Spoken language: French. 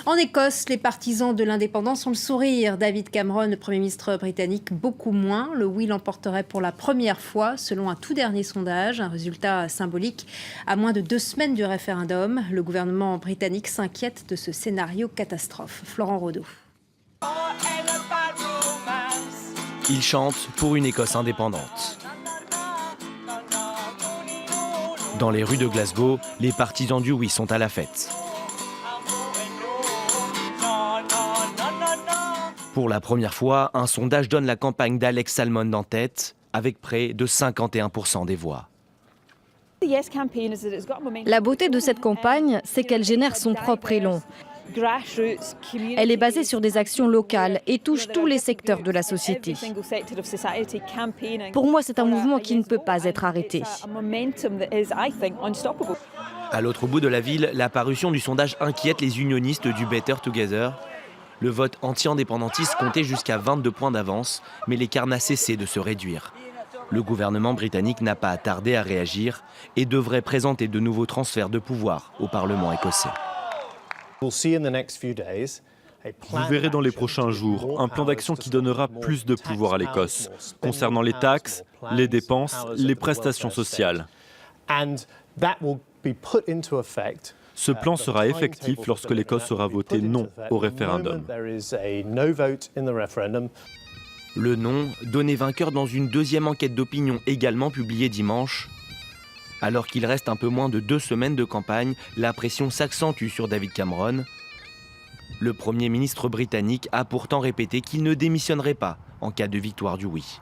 En Écosse, les partisans de l'indépendance ont le sourire. David Cameron, le Premier ministre britannique, beaucoup moins. Le oui l'emporterait pour la première fois, selon un tout dernier sondage. Un résultat symbolique à moins de 2 semaines du référendum. Le gouvernement britannique s'inquiète de ce scénario catastrophe. Florent Rodeau. Il chante pour une Écosse indépendante. Dans les rues de Glasgow, les partisans du oui sont à la fête. Pour la première fois, un sondage donne la campagne d'Alex Salmond en tête, avec près de 51% des voix. La beauté de cette campagne, c'est qu'elle génère son propre élan. Elle est basée sur des actions locales et touche tous les secteurs de la société. Pour moi, c'est un mouvement qui ne peut pas être arrêté. À l'autre bout de la ville, la parution du sondage inquiète les unionistes du Better Together. Le vote anti-indépendantiste comptait jusqu'à 22 points d'avance, mais l'écart n'a cessé de se réduire. Le gouvernement britannique n'a pas tardé à réagir et devrait présenter de nouveaux transferts de pouvoir au Parlement écossais. Vous verrez dans les prochains jours un plan d'action qui donnera plus de pouvoir à l'Écosse, concernant les taxes, les dépenses, les prestations sociales. Ce plan sera effectif lorsque l'Écosse aura voté non au référendum. Le non, donné vainqueur dans une deuxième enquête d'opinion également publiée dimanche. Alors qu'il reste un peu moins de 2 semaines de campagne, la pression s'accentue sur David Cameron. Le Premier ministre britannique a pourtant répété qu'il ne démissionnerait pas en cas de victoire du oui.